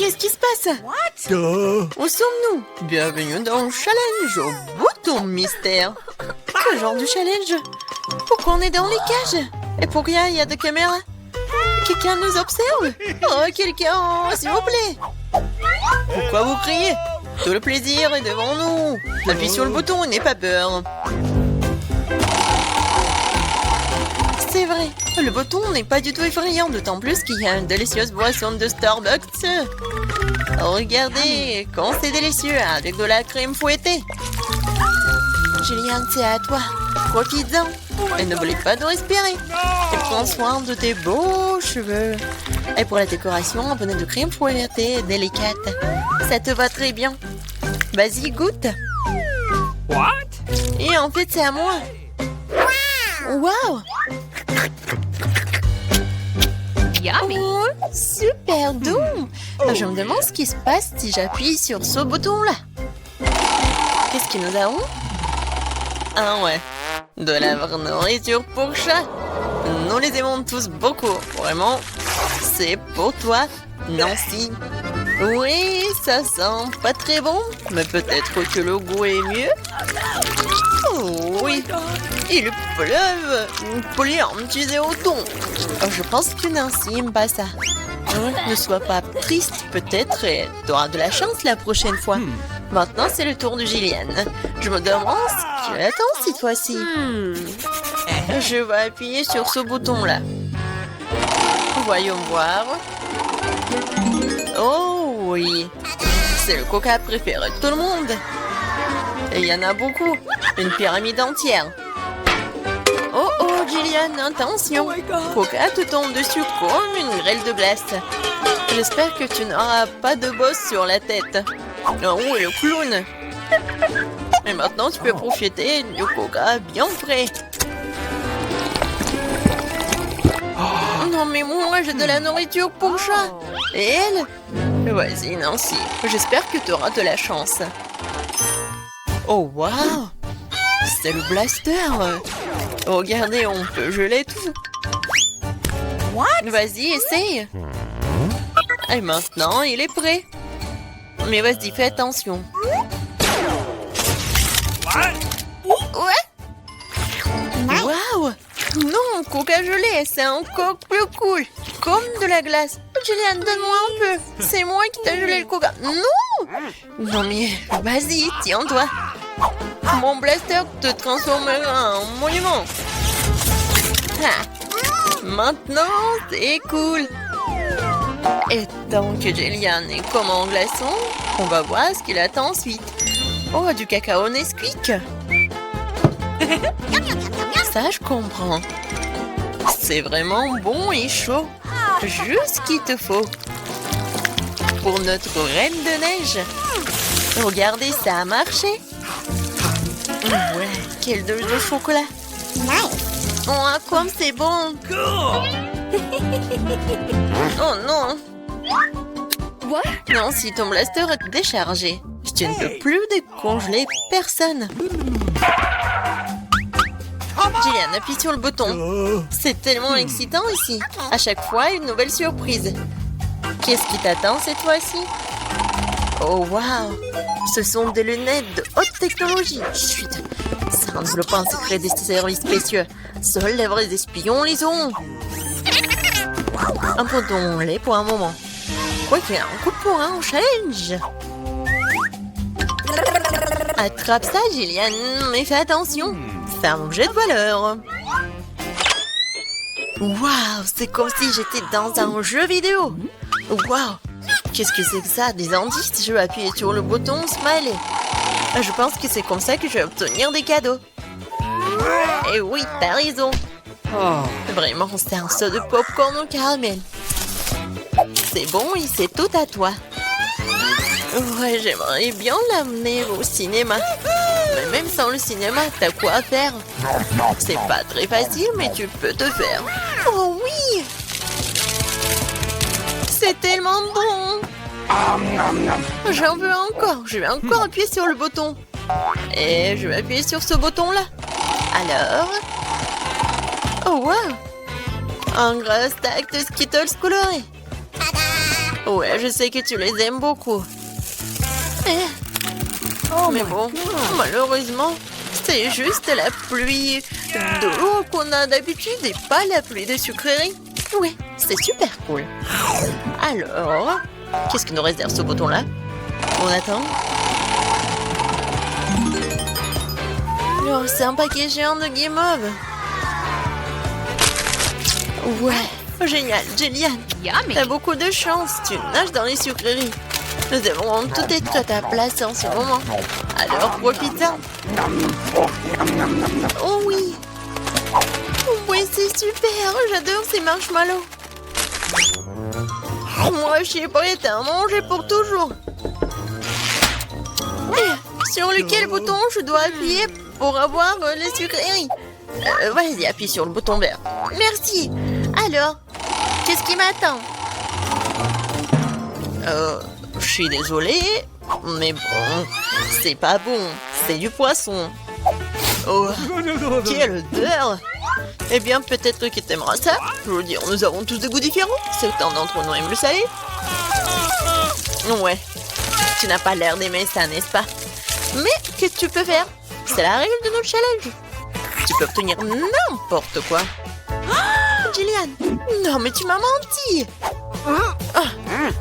Qu'est-ce qui se passe? Où sommes-nous? Bienvenue dans le challenge au bouton mystère. Quel genre de challenge? Pourquoi on est dans les cages? Et pourquoi il y a des caméras? Quelqu'un nous observe? Oh, quelqu'un, s'il vous plaît. Pourquoi vous criez? Tout le plaisir est devant nous. Appuie sur le bouton et n'aie pas peur. C'est vrai, le bouton n'est pas du tout effrayant, d'autant plus qu'il y a une délicieuse boisson de Starbucks. Regardez, quand c'est délicieux, avec de la crème fouettée. Julian, c'est à toi. Profites-en. Et n'oublie pas de respirer. Et prends soin de tes beaux cheveux. Et pour la décoration, un peu de crème fouettée délicate. Ça te va très bien. Vas-y, goûte. What? Et en fait, c'est à moi. Waouh! Yummy. Oh, super doux. Je me demande ce qui se passe si j'appuie sur ce bouton-là. Qu'est-ce que nous avons? Ah ouais, de la vraie nourriture pour chat. Nous les aimons tous beaucoup. Vraiment, c'est pour toi, Nancy. Oui, ça sent pas très bon, mais peut-être que le goût est mieux. Oh oui, il pleuve. Tu es au ton. Je pense que Nancy n'aime pas ça. Ne sois pas triste, peut-être tu auras de la chance la prochaine fois. Maintenant, c'est le tour de Gillian. Je me demande ce qu'il attend cette fois-ci. Je vais appuyer sur ce bouton-là. Voyons voir. Oh oui, c'est le coca préféré de tout le monde. Et il y en a beaucoup, une pyramide entière. Oh oh, Gillian, attention. Coca te tombe dessus comme une grêle de glace. J'espère que tu n'auras pas de bosse sur la tête. Oh, le clown. Et maintenant, tu peux profiter du coca bien frais. Non, mais moi, j'ai de la nourriture pour chat. Et elle? Vas-y, Nancy. J'espère que tu auras de la chance. Oh, waouh! C'est le blaster. Regardez, on peut geler tout. Vas-y, essaye. Et maintenant, il est prêt. Mais vas-y, fais attention. Ouais? Waouh! Non, coca gelé, c'est encore plus cool. Comme de la glace. Julian, donne-moi un peu. C'est moi qui t'ai gelé le coca. Non! Non mais, vas-y, tiens-toi. Mon blaster te transformera en monument. Ah. Maintenant, c'est cool. Et tant que Julian est comme en glaçon, on va voir ce qu'il attend ensuite. Oh, du cacao Nesquik. Ça, je comprends. C'est vraiment bon et chaud. Juste ce qu'il te faut. Pour notre reine de neige. Regardez, ça a marché. Ouais, quelle dose de chocolat. Oh, comme c'est bon. Oh non. Non, si ton blaster est déchargé, je ne peux plus décongeler personne. Gillian, appuie sur le bouton. C'est tellement excitant ici. À chaque fois, une nouvelle surprise. Qu'est-ce qui t'attend cette fois-ci? Oh, waouh! Ce sont des lunettes de haute technologie. Chut! Ça enveloppe un secret des services spéciaux. Seuls les vrais espions les ont. Abandonnons-les pour un moment. Quoique, un coup de poing au challenge. Attrape ça, Gillian, mais fais attention. C'est un objet de valeur. Waouh, c'est comme si j'étais dans un jeu vidéo. Waouh, qu'est-ce que c'est que ça? Des indices? Je vais appuyer sur le bouton Smiley. Je pense que c'est comme ça que je vais obtenir des cadeaux. Et oui, t'as raison. Vraiment, c'est un saut de popcorn au caramel. C'est bon et c'est tout à toi. Ouais, j'aimerais bien l'amener au cinéma. Mais même sans le cinéma, t'as quoi à faire? C'est pas très facile, mais tu peux te faire. Oh oui! C'est tellement bon! J'en veux encore. Je vais encore appuyer sur le bouton. Et je vais appuyer sur ce bouton-là. Alors... Oh wow! Un gros stack de Skittles colorés. Ouais, je sais que tu les aimes beaucoup. Mais bon, malheureusement, c'est juste la pluie d'eau qu'on a d'habitude et pas la pluie de sucreries. Ouais, c'est super cool. Alors, qu'est-ce qui nous réserve ce bouton-là? On attend. Oh, c'est un paquet géant de guimauve. Ouais, génial, Jillian. Yummy. T'as beaucoup de chance, tu nages dans les sucreries. Nous avons tout et tout à ta place en ce moment. Alors profite-en. Oh oui. Oui, c'est super, j'adore ces marshmallows. Moi, je suis prête à en manger pour toujours. Sur lequel bouton je dois appuyer pour avoir les sucreries? Vas-y, appuie sur le bouton vert. Merci. Alors, qu'est-ce qui m'attend? Je suis désolée, mais bon, c'est pas bon. C'est du poisson. Oh, quelle odeur! Eh bien, peut-être que t'aimeras ça. Je veux dire, nous avons tous des goûts différents. Certains d'entre nous aiment le salé. Ouais, tu n'as pas l'air d'aimer ça, n'est-ce pas? Mais qu'est-ce que tu peux faire? C'est la règle de notre challenge. Tu peux obtenir n'importe quoi. Oh, Jillian, non mais tu m'as menti.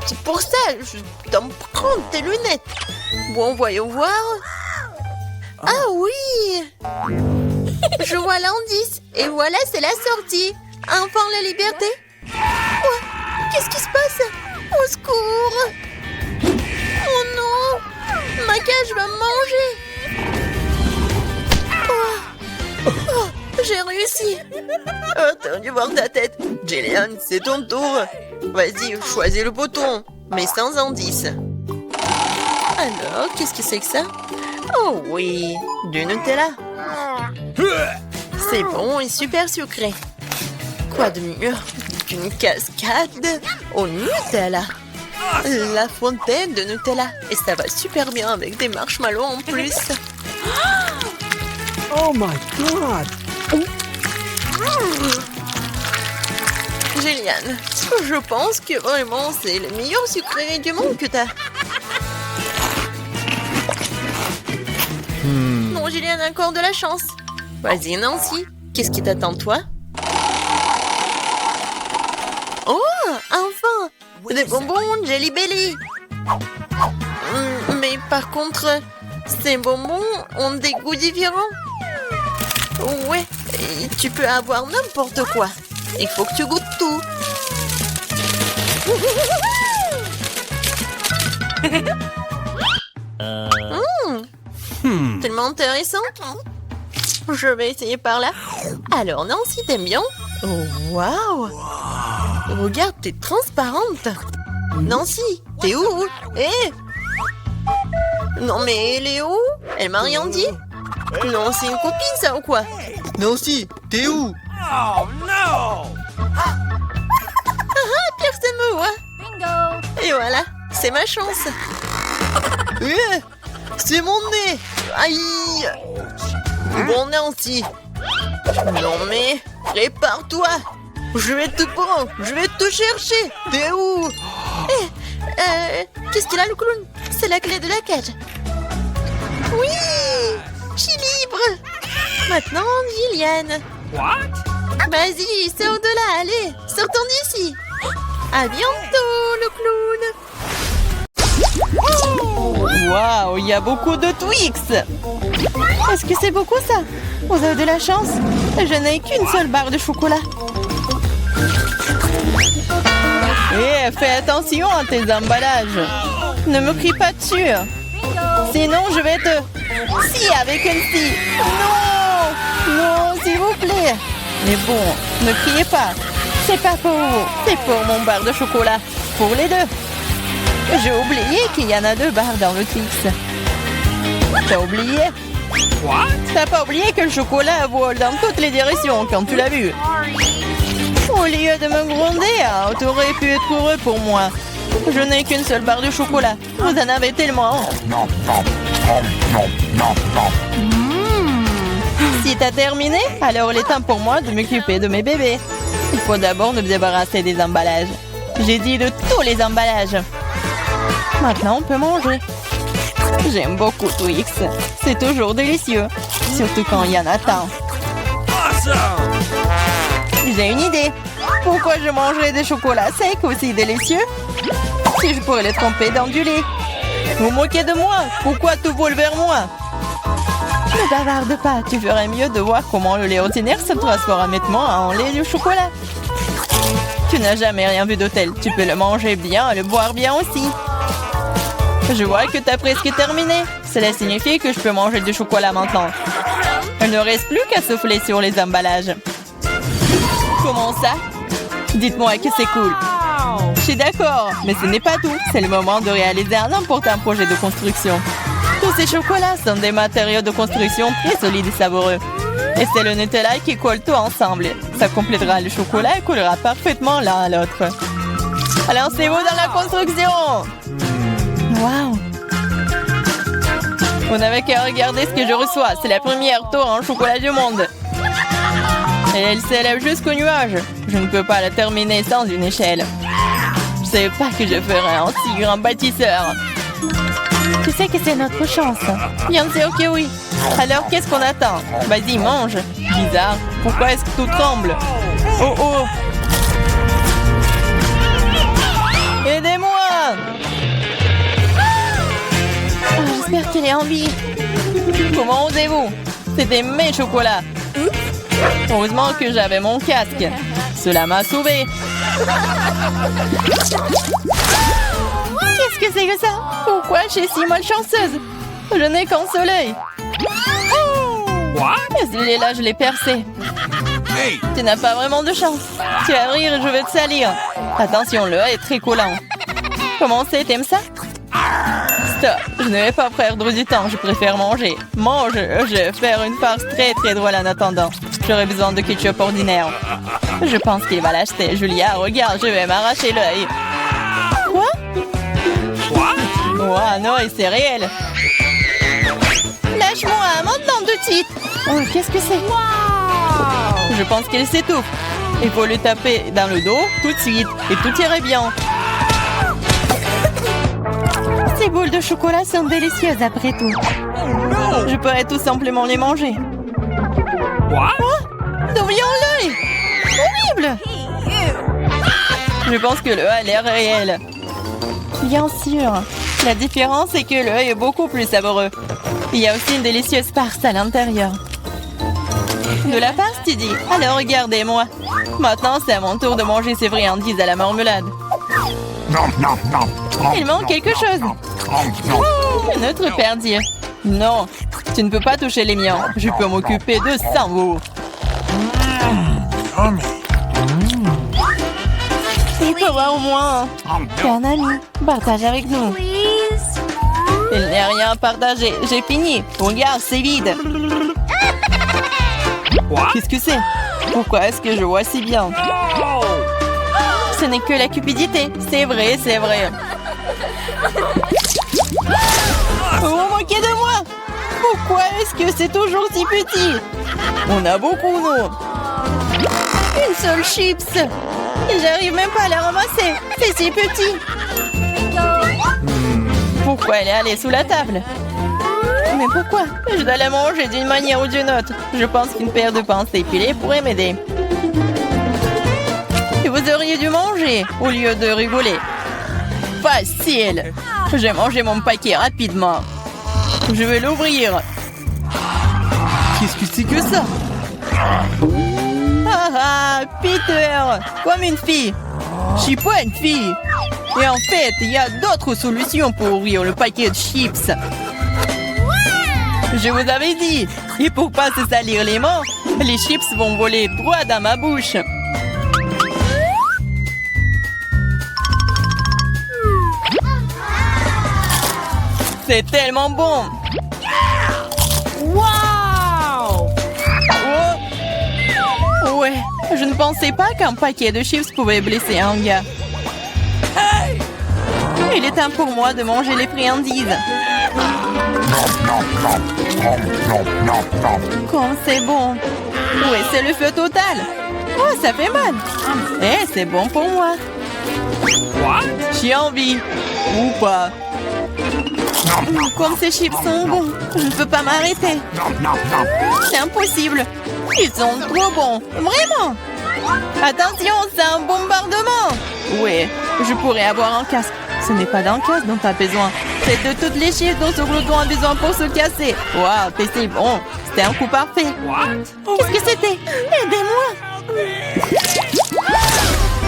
C'est pour ça, je dois me prendre tes lunettes. Bon, voyons voir. Ah oui. Je vois l'indice. Et voilà, c'est la sortie. Enfin, la liberté. Oh, qu'est-ce qui se passe? Au secours. Oh non. Ma cage va me manger. Oh, j'ai réussi. Oh, t'as dû voir ta tête. Jillian, c'est ton tour. Vas-y, choisis le bouton, mais sans indice. Alors, qu'est-ce que c'est que ça? Oh oui, du Nutella. C'est bon et super sucré. Quoi de mieux qu'une cascade au Nutella? La fontaine de Nutella. Et ça va super bien avec des marshmallows en plus. Oh my god! Jillian, je pense que vraiment c'est le meilleur sucrerie du monde que t'as. Non, Jillian a encore de la chance. Vas-y, Nancy, qu'est-ce qui t'attend, toi? Oh, enfin! Des bonbons Jelly Belly. Mais par contre, ces bonbons ont des goûts différents. Ouais, et tu peux avoir n'importe quoi. Il faut que tu goûtes tout. Tellement intéressant. Je vais essayer par là. Alors, Nancy, t'aimes bien? Oh, waouh! Regarde, t'es transparente. Nancy, t'es où? Non, mais elle est où? Elle m'a rien dit? Non, c'est une copine, ça, ou quoi? Nancy, t'es où? Oh no! Personne me voit. Bingo. Et voilà, c'est ma chance. C'est mon nez. Aïe. Bon, Nancy. Non, mais prépare-toi. Je vais te prendre. Je vais te chercher. T'es où? Qu'est-ce qu'il a, le clown? C'est la clé de la cage. Oui, je suis libre. Maintenant, Jillian. What? Vas-y, sors de là, allez, sortons d'ici. À bientôt, le clown. Waouh, il y a beaucoup de Twix. Est-ce que c'est beaucoup ça? Vous avez de la chance. Je n'ai qu'une seule barre de chocolat. Fais attention à tes emballages. Ne me crie pas dessus. Sinon, je vais te... Si, avec une scie. Non, non, s'il vous plaît. Mais bon, ne criez pas. C'est pas pour vous, c'est pour mon bar de chocolat. Pour les deux. J'ai oublié qu'il y en a 2 barres dans le Twix. T'as oublié? What? T'as pas oublié que le chocolat vole dans toutes les directions quand tu l'as vu? Au lieu de me gronder, t'aurais pu être heureux pour moi. Je n'ai qu'une seule barre de chocolat. Vous en avez tellement. Si t'as terminé, alors il est temps pour moi de m'occuper de mes bébés. Il faut d'abord nous débarrasser des emballages. J'ai dit de tous les emballages. Maintenant, on peut manger. J'aime beaucoup Twix. C'est toujours délicieux. Surtout quand il y en a tant. Awesome! J'ai une idée. Pourquoi je mangerais des chocolats secs aussi délicieux si je pourrais les tremper dans du lait? Vous moquez de moi? Pourquoi tout vole vers moi? Ne bavarde pas. Tu ferais mieux de voir comment le lait ordinaire se transforme nettement en lait de chocolat. Tu n'as jamais rien vu d'hôtel. Tu peux le manger bien et le boire bien aussi. Je vois que tu as presque terminé. Cela signifie que je peux manger du chocolat maintenant. Il ne reste plus qu'à souffler sur les emballages. Comment ça? Dites-moi que c'est cool. Je suis d'accord, mais ce n'est pas tout. C'est le moment de réaliser un important projet de construction. Tous ces chocolats sont des matériaux de construction très solides et savoureux. Et c'est le Nutella qui colle tout ensemble. Ça complétera le chocolat et collera parfaitement l'un à l'autre. Alors c'est vous dans la construction! Waouh! Vous n'avez qu'à regarder ce que je reçois. C'est la première tour en chocolat du monde. Et elle s'élève jusqu'au nuage. Je ne peux pas la terminer sans une échelle. Je ne savais pas que je ferais un si grand bâtisseur. Tu sais que c'est notre chance. Bien sûr que oui. Alors qu'est-ce qu'on attend? Vas-y, mange. Bizarre. Pourquoi est-ce que tout tremble? Oh oh! Aidez-moi! J'espère qu'elle est en vie. Comment osez-vous? C'était mes chocolats. Heureusement que j'avais mon casque. Cela m'a sauvé. Qu'est-ce que c'est que ça? Pourquoi je suis si malchanceuse? Je n'ai qu'un soleil. What? Celui-là, je l'ai percé. Hey! Tu n'as pas vraiment de chance. Tu vas rire et je vais te salir. Attention, le est très collant. Comment c'est? T'aimes ça? Stop. Je ne vais pas perdre du temps. Je préfère manger. Mange. Je vais faire une farce très très drôle en attendant. J'aurai besoin de ketchup ordinaire. Je pense qu'il va l'acheter. Julia, regarde, je vais m'arracher l'œil. Quoi? Oh non, et c'est réel. Lâche-moi, maintenant tout de suite. Oh, qu'est-ce que c'est? Je pense qu'il s'étouffe. Il faut le taper dans le dos tout de suite et tout irait bien. Ces boules de chocolat sont délicieuses après tout. Je pourrais tout simplement les manger. What? D'où vient l'œil? Horrible! Je pense que le a l'air réel. Bien sûr. La différence est que l'œil est beaucoup plus savoureux. Il y a aussi une délicieuse farce à l'intérieur. De la farce, tu dis? Alors regardez-moi. Maintenant, c'est à mon tour de manger ces friandises à la marmelade. Il manque quelque chose. Notre père dit. Non, tu ne peux pas toucher les miens. Je peux m'occuper de ça, vous. Il faut voir au moins. T'es un ami. Partage avec nous. Il n'y a rien à partager. J'ai fini. Regarde, c'est vide. Qu'est-ce que c'est? Pourquoi est-ce que je vois si bien? Ce n'est que la cupidité. C'est vrai, c'est vrai. Vous vous moquez de moi? Pourquoi est-ce que c'est toujours si petit? On a beaucoup, nous. Une seule chips. Et j'arrive même pas à la ramasser. C'est si petit. Pourquoi elle est allée sous la table? Mais pourquoi? Je dois la manger d'une manière ou d'une autre. Je pense qu'une paire de pensées pilées pourrait m'aider. Et vous auriez dû manger au lieu de rigoler. Facile. J'ai mangé mon paquet rapidement. Je vais l'ouvrir. Qu'est-ce que c'est que ça? Ah ah, Peter, comme une fille. Je suis pas une fille. Et en fait, il y a d'autres solutions pour ouvrir le paquet de chips. Je vous avais dit. Et pour pas se salir les mains, les chips vont voler droit dans ma bouche. C'est tellement bon. Wow! Oh. Ouais, je ne pensais pas qu'un paquet de chips pouvait blesser un gars. Il est temps pour moi de manger les friandises. Comme c'est bon. Ouais, c'est le feu total. Oh, ça fait mal. Eh, c'est bon pour moi. What? J'ai envie. Ou pas. Comme ces chips sont bons, je ne peux pas m'arrêter. C'est impossible. Ils sont trop bons. Vraiment. Attention, c'est un bombardement. Oui, je pourrais avoir un casque. Ce n'est pas d'un casque dont tu as besoin. C'est de toutes les chips dont ce glouton a besoin pour se casser. Waouh, c'est bon. C'était un coup parfait. What? Qu'est-ce que c'était? Aidez-moi.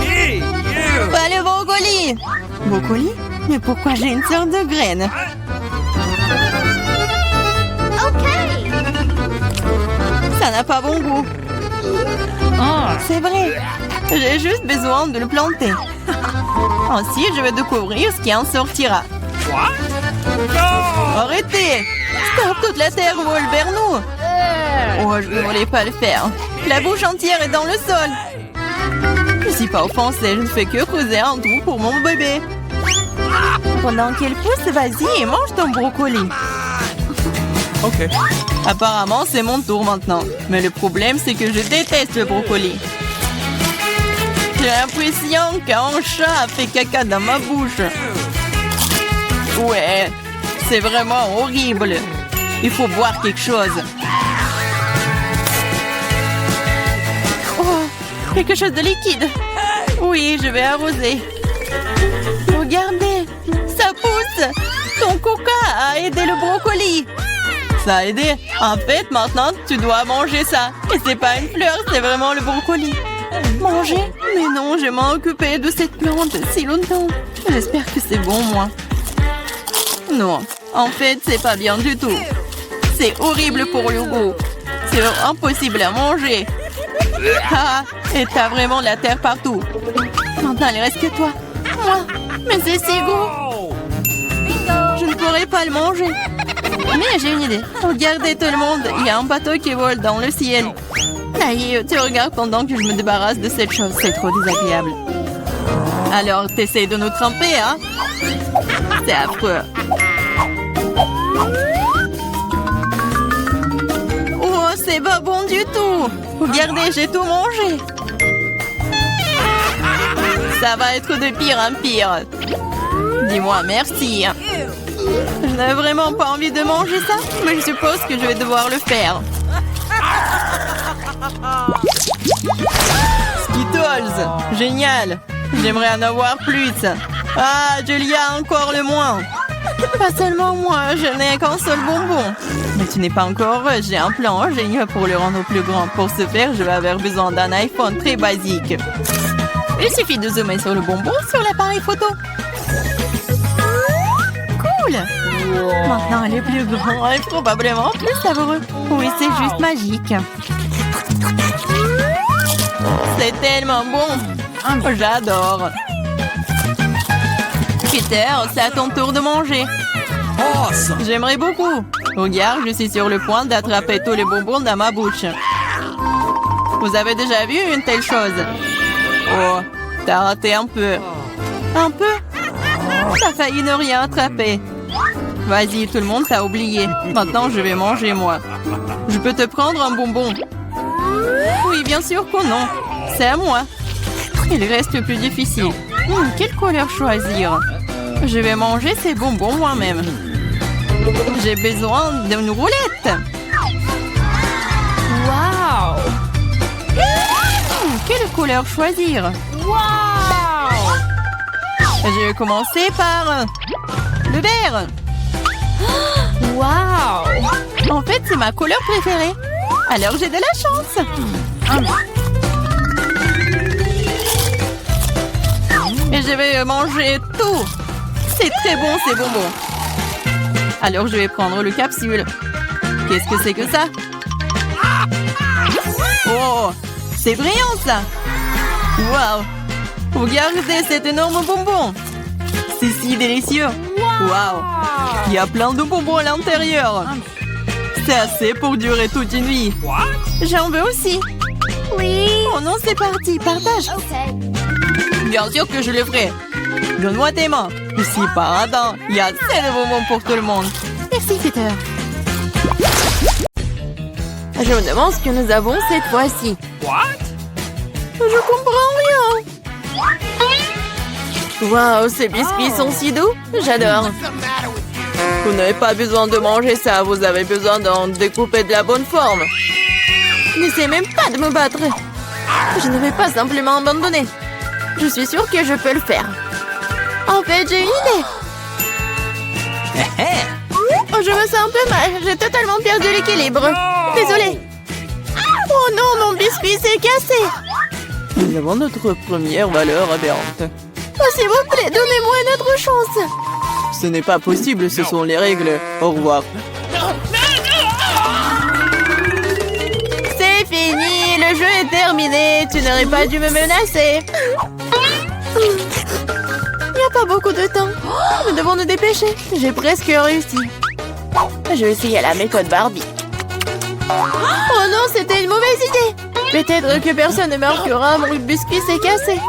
Hey, you! Pas le brocoli. Brocoli? Mais pourquoi j'ai une sorte de graine? Ça n'a pas bon goût. C'est vrai. J'ai juste besoin de le planter. Ainsi, je vais découvrir ce qui en sortira. What? No! Arrêtez! Stop, toute la terre vole vers nous. Oh, je ne voulais pas le faire. La bouche entière est dans le sol. Je ne suis pas offensée, je ne fais que creuser un trou pour mon bébé. Pendant qu'elle pousse, vas-y et mange ton brocoli. Okay. Apparemment, c'est mon tour maintenant. Mais le problème, c'est que je déteste le brocoli. J'ai l'impression qu'un chat a fait caca dans ma bouche. Ouais, c'est vraiment horrible. Il faut boire quelque chose. Oh, quelque chose de liquide. Oui, je vais arroser. Regardez, ça pousse. Ton coca a aidé le brocoli. Ça a aidé. En fait, maintenant, tu dois manger ça. Et c'est pas une fleur, c'est vraiment le brocoli. Manger? Mais non, je m'en occupé de cette plante si longtemps. J'espère que c'est bon, moi. Non, en fait, c'est pas bien du tout. C'est horrible pour le goût. C'est impossible à manger. Ah, et t'as vraiment de la terre partout. Maintenant, il reste que toi. Moi. Mais c'est si goût. Je ne pourrais pas le manger. Mais j'ai une idée. Regardez tout le monde, il y a un bateau qui vole dans le ciel. Aïe, tu regardes pendant que je me débarrasse de cette chose, c'est trop désagréable. Alors, t'essayes de nous tremper, hein? C'est affreux. Oh, c'est pas bon du tout. Regardez, j'ai tout mangé. Ça va être de pire en pire. Dis-moi merci. Je n'avais vraiment pas envie de manger ça, mais je suppose que je vais devoir le faire. Skittles, génial. J'aimerais en avoir plus. Ah, Julia, encore le moins. Pas seulement moi, je n'ai qu'un seul bonbon. Mais tu n'es pas encore heureuse, j'ai un plan génial pour le rendre plus grand. Pour ce faire, je vais avoir besoin d'un iPhone très basique. Il suffit de zoomer sur le bonbon sur l'appareil photo. Cool! Maintenant, elle est plus grand et probablement plus savoureux. Oui, c'est juste magique. C'est tellement bon. J'adore. Peter, c'est à ton tour de manger. Awesome! J'aimerais beaucoup. Regarde, je suis sur le point d'attraper tous les bonbons dans ma bouche. Vous avez déjà vu une telle chose? Oh, t'as raté un peu. Un peu? T'as failli ne rien attraper. Vas-y, tout le monde t'a oublié. Maintenant, je vais manger, moi. Je peux te prendre un bonbon? Oui, bien sûr que non. C'est à moi. Il reste le plus difficile. Quelle couleur choisir? Je vais manger ces bonbons moi-même. J'ai besoin d'une roulette. Waouh! Quelle couleur choisir? Waouh! Je vais commencer par le vert. Waouh! En fait, c'est ma couleur préférée. Alors, j'ai de la chance. Et je vais manger tout. C'est très bon, ces bonbons. Alors, je vais prendre le capsule. Qu'est-ce que c'est que ça? Oh, c'est brillant, ça. Waouh! Regardez cet énorme bonbon. C'est si délicieux. Waouh! Il y a plein de bonbons à l'intérieur. C'est assez pour durer toute une vie. J'en veux aussi. Oui. Oh non, c'est parti. Partage. Bien sûr que je le ferai. Donne-moi tes mains. Je suis pas radin. Il y a assez de bonbons pour tout le monde. Merci, Peter. Je me demande ce que nous avons cette fois-ci. What? Je comprends rien. Waouh, ces biscuits sont si doux. J'adore. Vous n'avez pas besoin de manger ça, vous avez besoin d'en découper de la bonne forme. N'essayez même pas de me battre. Je ne vais pas simplement abandonner. Je suis sûre que je peux le faire. En fait, j'ai une idée. Oh, je me sens un peu mal. J'ai totalement perdu l'équilibre. Désolée. Oh non, mon biscuit s'est cassé. Nous avons notre première valeur aberrante. Oh, s'il vous plaît, donnez-moi une autre chance. Ce n'est pas possible, ce sont les règles. Au revoir. C'est fini, le jeu est terminé. Tu n'aurais pas dû me menacer. Il n'y a pas beaucoup de temps. Nous devons nous dépêcher. J'ai presque réussi. Je vais essayer la méthode Barbie. Oh non, c'était une mauvaise idée. Peut-être que personne ne marquera, mon biscuit s'est cassé.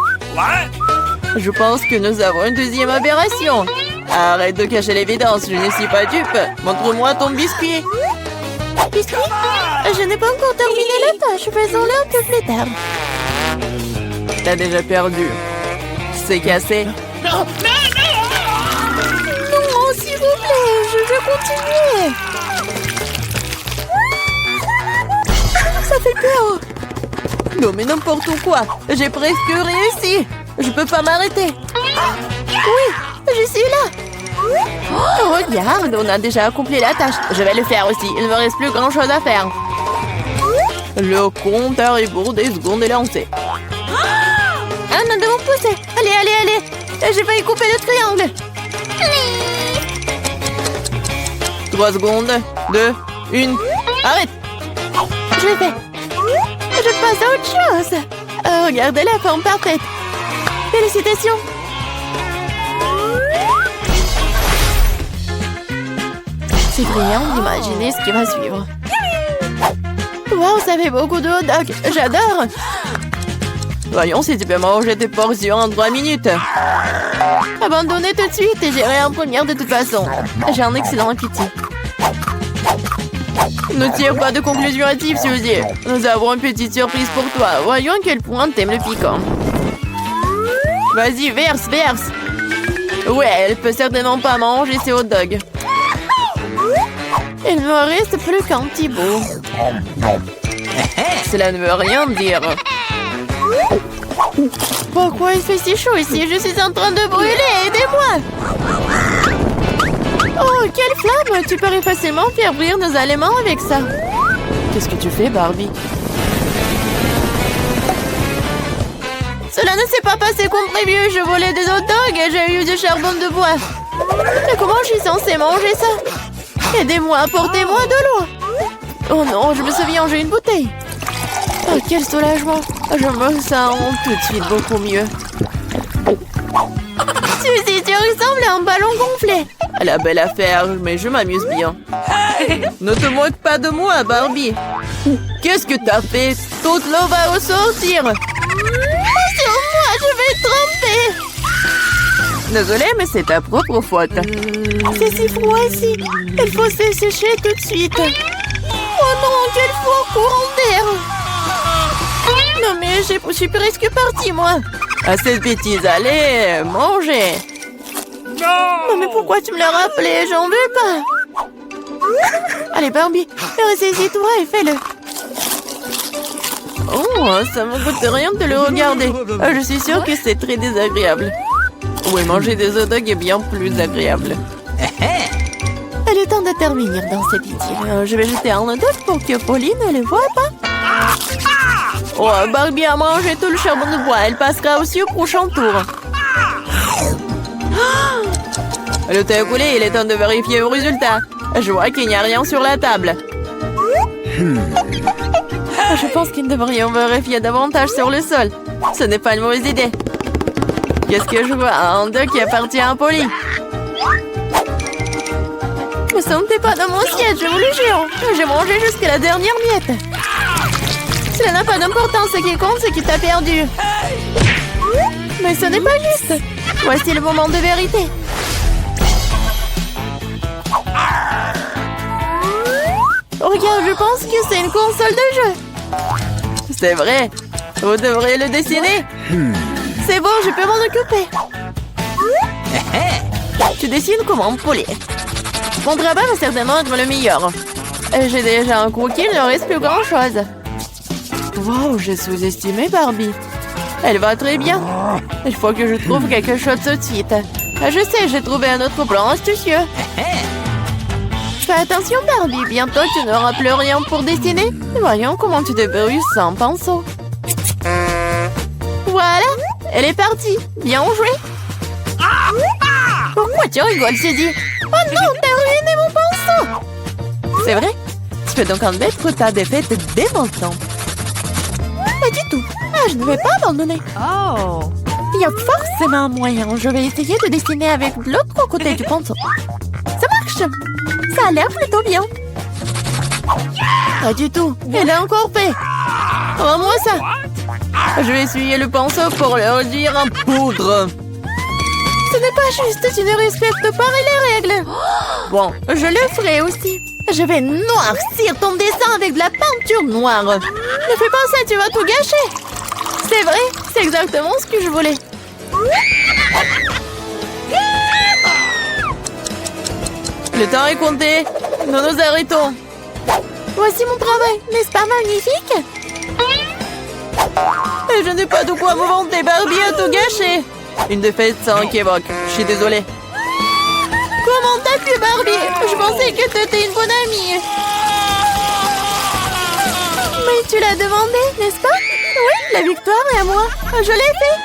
Je pense que nous avons une deuxième aberration. Arrête de cacher l'évidence, je ne suis pas dupe. Montre-moi ton biscuit. Biscuit? Je n'ai pas encore terminé la tâche, faisons-le un peu plus tard. T'as déjà perdu. C'est cassé. Non, s'il vous plaît, je veux continuer. Ça fait peur. Non, mais n'importe quoi. J'ai presque réussi. Je peux pas m'arrêter. Oui, je suis là. Oh, regarde, on a déjà accompli la tâche. Je vais le faire aussi. Il ne me reste plus grand-chose à faire. Le compte à rebours des secondes est lancé. Ah, nous devons pousser. Allez, allez, allez. J'ai failli couper le triangle. 3 secondes. 2, 1. Arrête. Je l'ai fait. Je passe à autre chose. Regardez la forme parfaite. Félicitations. C'est brillant d'imaginer ce qui va suivre. Wow, ça fait beaucoup de hot dog. J'adore. Voyons si tu peux manger tes portions en 3 minutes. Abandonnez tout de suite et j'irai en première de toute façon. J'ai un excellent appétit. Ne tire pas de conclusion hâtive, Suzy. Nous avons une petite surprise pour toi. Voyons à quel point t'aimes le piquant. Vas-y, verse, verse. Ouais, elle peut certainement pas manger ses hot dogs. Il ne me reste plus qu'un petit bout. Cela ne veut rien dire. Pourquoi il fait si chaud ici? Je suis en train de brûler, aidez-moi! Oh, quelle flamme! Tu pourrais facilement faire brûler nos aliments avec ça. Qu'est-ce que tu fais, Barbie? Cela ne s'est pas passé comme prévu. Je volais des hot dogs et j'ai eu du charbon de bois. Mais comment je suis censée manger ça? Aidez-moi, apportez-moi de l'eau. Oh non, je me souviens, j'ai une bouteille. Oh, quel soulagement. Je me sens tout de suite beaucoup mieux. Suzy, tu ressembles à un ballon gonflé. La belle affaire, mais je m'amuse bien. Ne te moque pas de moi, Barbie. Qu'est-ce que t'as fait? Toute l'eau va ressortir. Sur moi, je vais tremper. Désolée, mais c'est ta propre faute. C'est si froid ici. Il faut se sécher tout de suite. Oh non, quel fort courant d'air. Non mais je suis presque partie, moi. À cette bêtise, allez, mangez. Non mais pourquoi tu me l'as rappelé? J'en veux pas. Allez Barbie, ressaisis-toi et fais-le. Oh, ça me coûte rien de le regarder. Je suis sûre que c'est très désagréable. Oui, manger des hot dogs est bien plus agréable. Il est temps de terminer dans cette idylle. Je vais jeter un hot dog pour que Pauline ne le voie pas. Oh, Barbie a mangé tout le charbon de bois. Elle passera aussi au prochain tour. Le thé a coulé, il est temps de vérifier le résultat. Je vois qu'il n'y a rien sur la table. Je pense qu'il devrions vérifier davantage sur le sol. Ce n'est pas une mauvaise idée. Qu'est-ce que je vois? Un dog qui appartient à Polly. Ne sentez pas dans mon siège, je vous le jure. J'ai mangé jusqu'à la dernière miette. Cela n'a pas d'importance, ce qui compte, c'est qu'il t'a perdu. Mais ce n'est pas juste. Voici le moment de vérité. Regarde, je pense que c'est une console de jeu. C'est vrai. Vous devriez le dessiner. C'est bon, je peux m'en occuper. Tu dessines comment, Polly? Mon travail va certainement être le meilleur. J'ai déjà un croquis, il ne reste plus grand-chose. Wow, j'ai sous-estimé Barbie. Elle va très bien. Il faut que je trouve quelque chose tout de suite. Je sais, j'ai trouvé un autre plan astucieux. Fais attention, Barbie. Bientôt, tu n'auras plus rien pour dessiner. Voyons comment tu te débrouilles sans pinceau. Voilà, elle est partie. Bien joué. Pourquoi tu rigoles, Suzy? Oh non, t'as ruiné mon pinceau. C'est vrai? Tu peux donc admettre ta défaite dès maintenant. Pas du tout. Ah, je ne vais pas abandonner. Oh. Il y a forcément un moyen. Je vais essayer de dessiner avec l'autre côté du pinceau. Ça marche. Ça a l'air plutôt bien. Pas du tout. Elle a encore fait. Rends-moi ça. Je vais essuyer le pinceau pour le réduire en poudre. Ce n'est pas juste. Tu ne respectes pas les règles. Bon, je le ferai aussi. Je vais noircir ton dessin avec de la peinture noire. Ne fais pas ça, tu vas tout gâcher. C'est vrai, c'est exactement ce que je voulais. Le temps est compté. Nous nous arrêtons. Voici mon travail, n'est-ce pas magnifique? Et je n'ai pas de quoi me vanter, Barbie a tout gâché. Une défaite sans équivoque. Je suis désolée. Comment t'as pu, Barbie? Je pensais que t'étais une bonne amie. Mais tu l'as demandé, n'est-ce pas? Oui, la victoire est à moi. Je l'ai fait.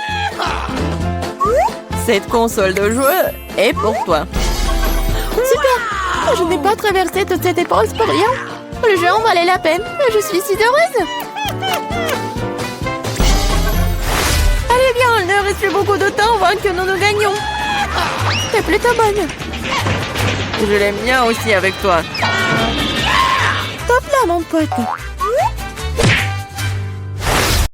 Cette console de jeu est pour toi. Super. Je n'ai pas traversé toute cette épreuve pour rien. Le jeu en valait la peine. Je suis si heureuse. Allez bien, il ne reste plus beaucoup de temps avant que nous gagnions. T'es plutôt bonne. Je l'aime bien aussi avec toi. Top là, mon pote.